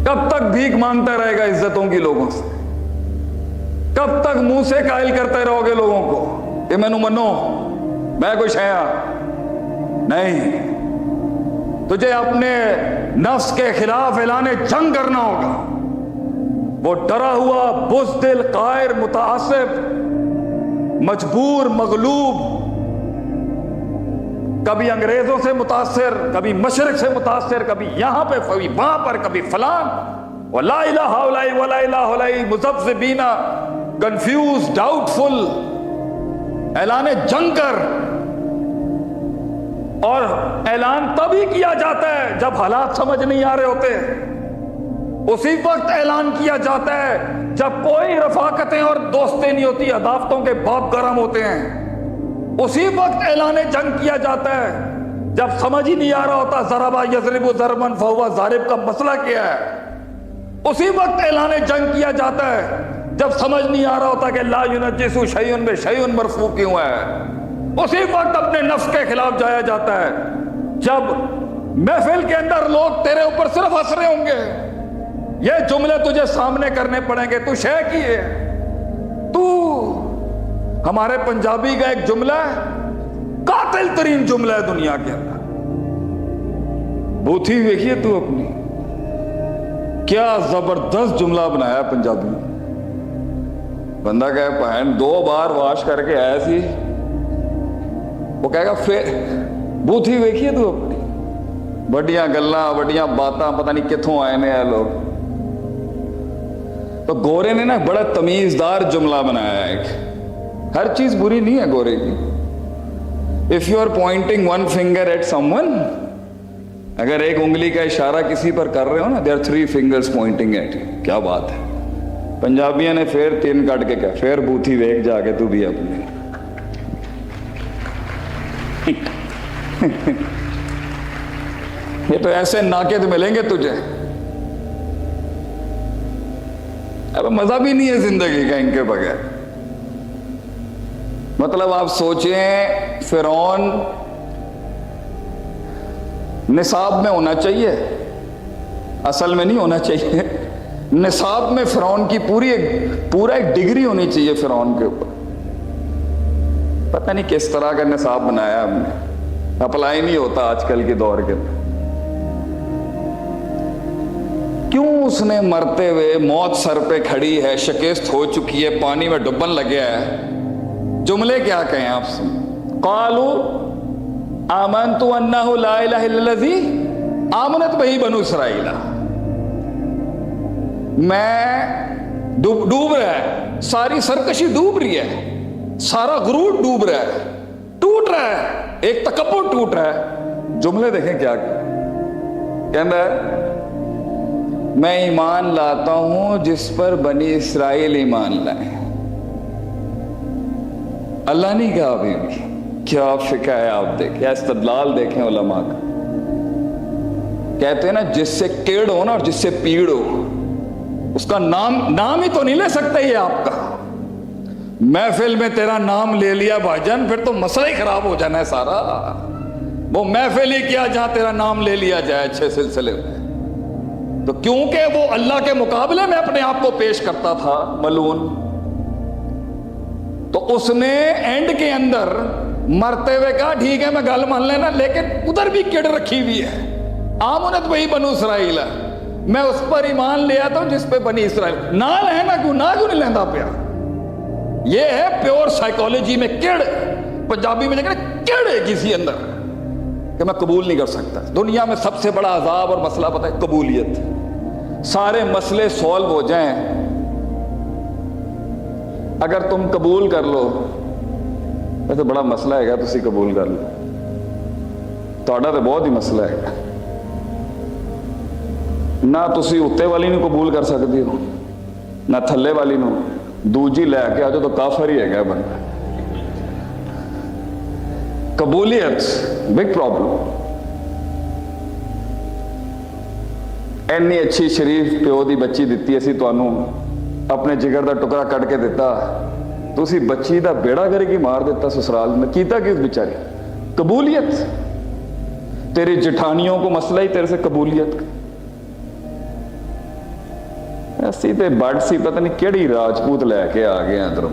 کب تک بھیک مانگتا رہے گا عزتوں کی لوگوں سے؟ کب تک منہ سے قائل کرتے رہو گے لوگوں کو کہ میں منو، میں کوئی شیا نہیں؟ تجھے اپنے نفس کے خلاف اعلان جنگ کرنا ہوگا۔ وہ ڈرا ہوا، بزدل، قاہر، متعصب، مجبور، مغلوب، کبھی انگریزوں سے متاثر، کبھی مشرق سے متاثر، کبھی یہاں پہ، کبھی وہاں پر، کبھی فلان، وَلَا إِلَٰهَ هَؤُلَاءِ وَلَا إِلَٰهَ هَؤُلَاءِ مُذَبذِبِينَ، کنفیوز، ڈاؤٹ فل، اعلان جنگ کر۔ اور اعلان تب ہی کیا جاتا ہے جب حالات سمجھ نہیں آ رہے ہوتے، اسی وقت اعلان کیا جاتا ہے جب کوئی رفاقتیں اور دوستیں نہیں ہوتی، عداوتوں کے باپ گرم ہوتے ہیں، اسی وقت اعلان جنگ کیا جاتا ہے جب سمجھ ہی نہیں آ رہا ہوتا ضرب یضرب ضربا فہو ضارب کا مسئلہ کیا ہے، اسی وقت اعلان جنگ کیا جاتا ہے جب سمجھ نہیں آ رہا ہوتا کہ لا ینجس شیء بشیء مرفوع کیوں ہے، اسی وقت اپنے نفس کے خلاف جایا جاتا ہے جب محفل کے اندر لوگ تیرے اوپر صرف ہنس رہے ہوں گے، یہ جملے تجھے سامنے کرنے پڑیں گے، تو شے کی ہے تو۔ ہمارے پنجابی کا ایک جملہ ہے، قاتل ترین جملہ ہے دنیا کے اندر، بوتھی دیکھیے تو اپنی، کیا زبردست جملہ بنایا پنجابی۔ بندہ کہے پہن 2 بار واش کر کے آیا سی، وہ کہے گا پھر بوتھی دیکھیے تو اپنی، بڑیاں گلاں بڑیاں باتاں، پتہ نہیں کتھوں آئے نے لوگ۔ تو گورے نے نا بڑا تمیزدار جملہ بنایا ہے، ایک ہر چیز بری نہیں ہے گورے کی۔ if you are pointing one finger at someone، اگر ایک انگلی کا اشارہ کسی پر کر رہے ہو نا، there are 3 fingers pointing at you۔ کیا بات ہے، پنجابیوں نے پھر 3 کٹ کے کہا، پھر بوتھی ویک جا کے تو بھی اپنی۔ یہ تو ایسے ناقد ملیں گے تجھے، اب مزہ بھی نہیں ہے زندگی کا ان کے بغیر۔ مطلب آپ سوچیں، فرعون نصاب میں ہونا چاہیے، اصل میں نہیں ہونا چاہیے، نصاب میں فرعون کی پورا ایک ڈگری ہونی چاہیے فرعون کے اوپر۔ پتہ نہیں کس طرح کا نصاب بنایا ہم نے، اپلائی نہیں ہوتا آج کل کے دور کے اندر۔ کیوں اس نے مرتے ہوئے، موت سر پہ کھڑی ہے، شکست ہو چکی ہے، پانی میں ڈبن لگیا ہے، جملے کیا کہیں آپ سے؟ قالوا آمنت انہ لا الہ الا الذی آمنت بہ بنو اسرائیل۔ میں ڈوب رہا ہے، ساری سرکشی ڈوب رہی ہے، سارا غرور ڈوب رہا ہے، ٹوٹ رہا ہے، ایک تکبر ٹوٹ رہا ہے۔ جملے دیکھیں کیا کہتا ہے، میں ایمان لاتا ہوں جس پر بنی اسرائیل ایمان لائے۔ اللہ نہیں کہا ابھی بھی، کیا فقہ ہے آپ دیکھیں، استدلال دیکھیں علماء کا۔ کہتے ہیں نا جس سے کیڑ ہو نا اور جس سے پیڑ ہو، اس کا نام ہی تو نہیں لے سکتے یہ آپ کا۔ محفل میں تیرا نام لے لیا بھائی جان، پھر تو مسئلہ ہی خراب ہو جانا ہے سارا۔ وہ محفل ہی کیا جہاں تیرا نام لے لیا جائے اچھے سلسلے میں۔ تو کیونکہ وہ اللہ کے مقابلے میں اپنے آپ کو پیش کرتا تھا ملعون، تو اس نے اینڈ کے اندر مرتے ہوئے کہا ٹھیک ہے میں گل مان لینا، لیکن ادھر بھی کڑ رکھی ہوئی ہے، آمنت بہی بنو اسرائیل، میں اس پر ایمان لے آتا ہوں جس پہ بنی اسرائیل نہ لینا، کیوں نہیں لینا پیا۔ یہ ہے پیور سائیکالوجی میں کڑ، پنجابی میں لیکن کڑ ہے کسی اندر کہ میں قبول نہیں کر سکتا۔ دنیا میں سب سے بڑا عذاب اور مسئلہ پتہ ہے قبولیت۔ سارے مسئلے سولو ہو جائیں اگر تم قبول کر لو، ایسا بڑا مسئلہ ہے گا تسی قبول کر لو، تہاڈا تو بہت ہی مسئلہ ہے، نہ تسی اتے والی نو قبول کر سکتے ہو نہ تھلے والی نو، دوجی لے کے آ جاؤ تو کافر ہی ہے گا بندہ۔ قبولیت بگ پرابلم۔ اینی اچھی شریف پیو دی بچی دیتی اسی تانوں، اپنے جگر دا ٹکڑا کٹ کے دیتا، تو اسی بچی دا بیڑا گرے کی مار دیتا سسرال میں، کیتا کس بیچارے؟ قبولیت۔ تیری جٹھانیوں کو مسئلہ ہی تیرے سے قبولیت کا۔ اسی تے بڑ سی پتہ نہیں کیڑی راجپوت لے کے آ گئے ادھروں.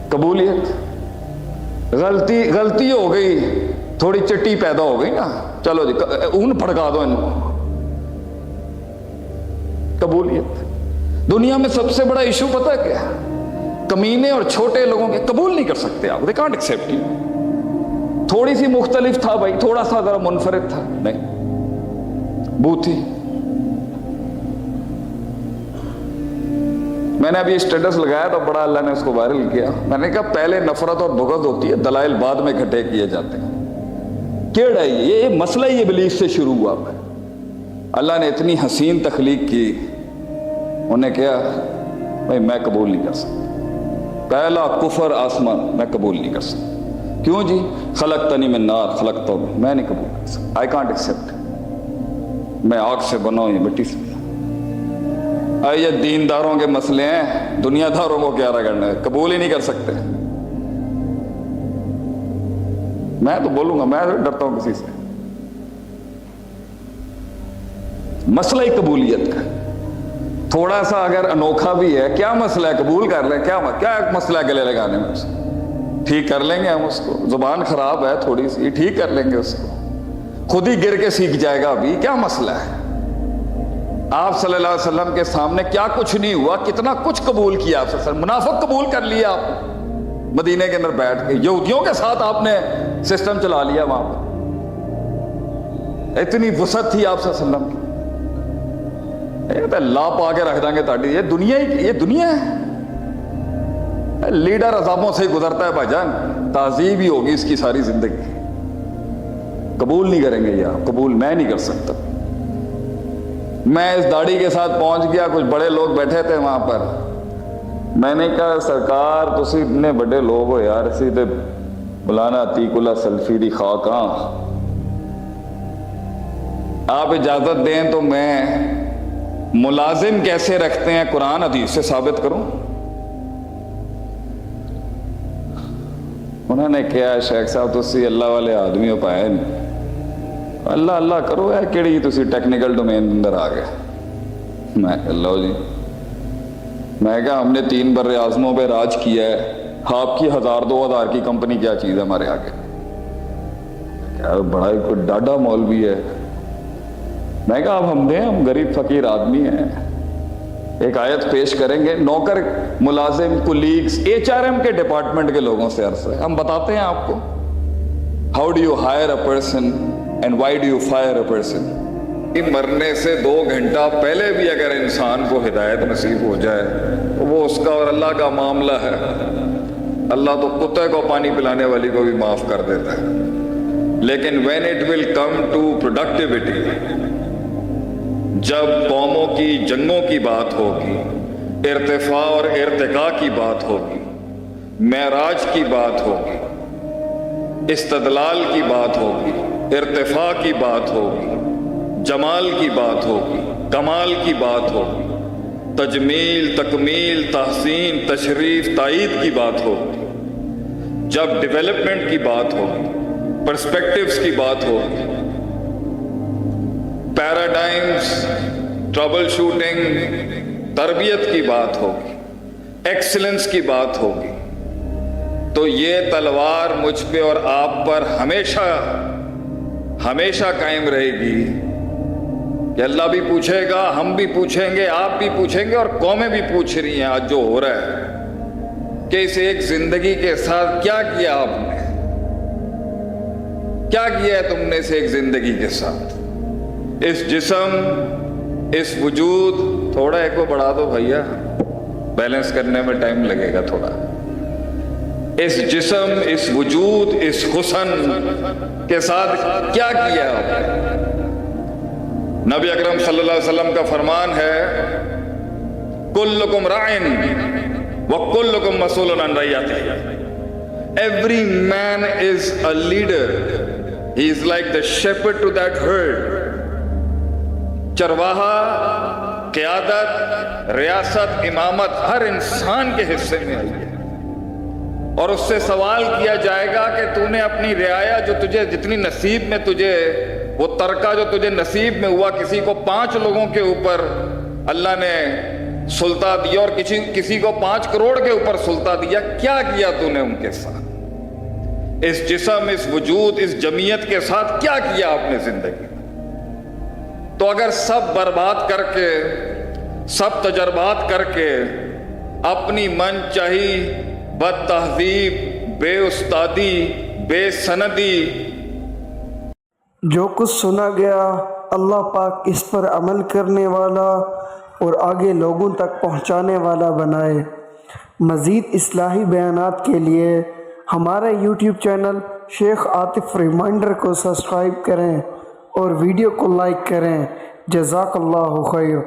قبولیت غلطی ہو گئی, تھوڑی چٹی پیدا ہو گئی نا, چلو جی اون پھڑکا دو ان کو. قبولیت دنیا میں سب سے بڑا ایشو پتہ ہے کیا ہے؟ کمینے اور چھوٹے لوگوں کے قبول نہیں کر سکتے آپ. they can't accept you. تھوڑی سی مختلف تھا بھائی, تھوڑا سا ذرا منفرد تھا, نہیں بوتھی. میں نے ابھی اسٹیٹس لگایا تو بڑا اللہ نے اس کو وائرل کیا. میں نے کہا پہلے نفرت اور بغض ہوتی ہے, دلائل بعد میں اکٹھے کیے جاتے ہیں. کیڑا ہے یہ مسئلہ ہی ابلیس سے شروع ہوا ہے. اللہ نے اتنی حسین تخلیق کی, انہیں کہا بھائی میں قبول نہیں کر سکتا. پہلا کفر آسمان, میں قبول نہیں کر سکتا. کیوں جی؟ خلقتنی من نار خلقتہ, میں نہیں قبول کر سکتا. I can't accept. میں آگ سے بنا ہوں, یہ مٹی سے. یہ دینداروں کے مسئلے ہیں, دنیا داروں کو کیا کرنا ہے, قبول ہی نہیں کر سکتے. میں تو بولوں گا, میں ڈرتا ہوں کسی سے. مسئلہ ہی قبولیت کا تھوڑا سا اگر انوکھا بھی ہے. کیا مسئلہ ہے, قبول کر لیں. کیا مسئلہ ہے گلے لگانے میں؟ ٹھیک کر لیں گے ہم اس کو. زبان خراب ہے تھوڑی سی, ٹھیک کر لیں گے اس کو. خود ہی گر کے سیکھ جائے گا. ابھی کیا مسئلہ ہے؟ آپ صلی اللہ علیہ وسلم کے سامنے کیا کچھ نہیں ہوا, کتنا کچھ قبول کیا آپ سے. منافق قبول کر لیا آپ مدینے کے اندر بیٹھ کے, یہودیوں کے ساتھ آپ نے سسٹم چلا لیا وہاں پر. اتنی وسعت تھی آپ صلی اللہ علیہ وسلم کی. لا پا کے رکھ دیں گے تاڑی. یہ دنیا ہے. لیڈر عذابوں سے گزرتا ہے بھائی جان, تہذیب ہی ہوگی اس کی ساری زندگی. قبول نہیں کریں گے یہ, قبول میں نہیں کر سکتا. میں اس داڑھی کے ساتھ پہنچ گیا, کچھ بڑے لوگ بیٹھے تھے وہاں پر. میں نے کہا سرکار تسی اتنے بڑے لوگ ہو یار, اسی تے مولانا عتیق اللہ سلفی دی خاک ہاں, آپ اجازت دیں تو میں ملازم کیسے رکھتے ہیں قرآن حدیث سے ثابت کروں. انہوں نے کہا شیخ صاحب تسی اللہ والے آدمی ہو پائے نہیں, اللہ اللہ کرو ہے کیڑی تسی ٹیکنیکل ڈومین اندر آ گئے. میں اللہ جی, میں کہا ہم نے 3 بر اعظموں پہ راج کیا ہے, آپ کی 1000-2000 کی کمپنی کیا چیز ہے ہمارے آگے. کیا بڑا ہی کوئی ڈاڈا مولوی ہے. میں کہا اب ہم دیں, ہم غریب فقیر آدمی ہیں. ایک آیت پیش کریں گے, نوکر ملازم کولیگز HRM کے ڈپارٹمنٹ کے لوگوں سے عرض ہے, ہم بتاتے ہیں آپ کو how do you hire a person and why do you fire a person. مرنے سے 2 گھنٹہ پہلے بھی اگر انسان کو ہدایت نصیب ہو جائے تو وہ اس کا اور اللہ کا معاملہ ہے. اللہ تو کتے کو پانی پلانے والی کو بھی معاف کر دیتا ہے. لیکن when it will come to productivity, جب قوموں کی جنگوں کی بات ہوگی, ارتفاع اور ارتقاء کی بات ہوگی, معراج کی بات ہوگی, استدلال کی بات ہوگی, ارتفاع کی بات ہوگی, جمال کی بات ہوگی, کمال کی بات ہوگی, تجمیل, تکمیل, تحسین, تشریف, تائید کی بات ہوگی, جب ڈیولپمنٹ کی بات ہوگی, پرسپیکٹیوز کی بات ہوگی, پیراڈائمز, ٹربل شوٹنگ, تربیت کی بات ہوگی, ایکسلنس کی بات ہوگی, تو یہ تلوار مجھ پہ اور آپ پر ہمیشہ قائم رہے گی کہ اللہ بھی پوچھے گا, ہم بھی پوچھیں گے, آپ بھی پوچھیں گے, اور قومیں بھی پوچھ رہی ہیں آج جو ہو رہا ہے کہ اس ایک زندگی کے ساتھ کیا کیا آپ نے, کیا کیا ہے تم نے اس ایک زندگی کے ساتھ. اس جسم, اس وجود, تھوڑا ایک کو بڑھا دو بھیا, بیلنس کرنے میں ٹائم لگے گا تھوڑا. اس جسم, اس وجود, اس حسن کے ساتھ کیا کیا آپ نے. نبی اکرم صلی اللہ علیہ وسلم کا فرمان ہے کلکم راعٍ وکلکم مسئول عن رعیتہ. Every man is a leader. He is like the shepherd to that herd. چرواہا, قیادت, ریاست, امامت ہر انسان کے حصے میں آئی ہے, اور اس سے سوال کیا جائے گا کہ تو نے اپنی رعایا جو تجھے جتنی نصیب میں تجھے, وہ ترکہ جو تجھے نصیب میں ہوا, کسی کو 5 لوگوں کے اوپر اللہ نے سلطہ دیا اور کسی کو 5 کروڑ کے اوپر سلطہ دیا، کیا کیا تو نے ان کے ساتھ؟ اس جسم، اس وجود، اس جمعیت کے ساتھ کیا کیا آپ نے زندگی میں؟ تو اگر سب برباد کر کے، سب تجربات کر کے، اپنی من چاہی بد تہذیب، بے استادی، بے سندی، جو کچھ سنا گیا اللہ پاک اس پر عمل کرنے والا اور آگے لوگوں تک پہنچانے والا بنائے۔ مزید اصلاحی بیانات کے لیے ہمارے یوٹیوب چینل شیخ عاطف ریمائنڈر کو سبسکرائب کریں اور ویڈیو کو لائک کریں۔ جزاک اللہ خیر۔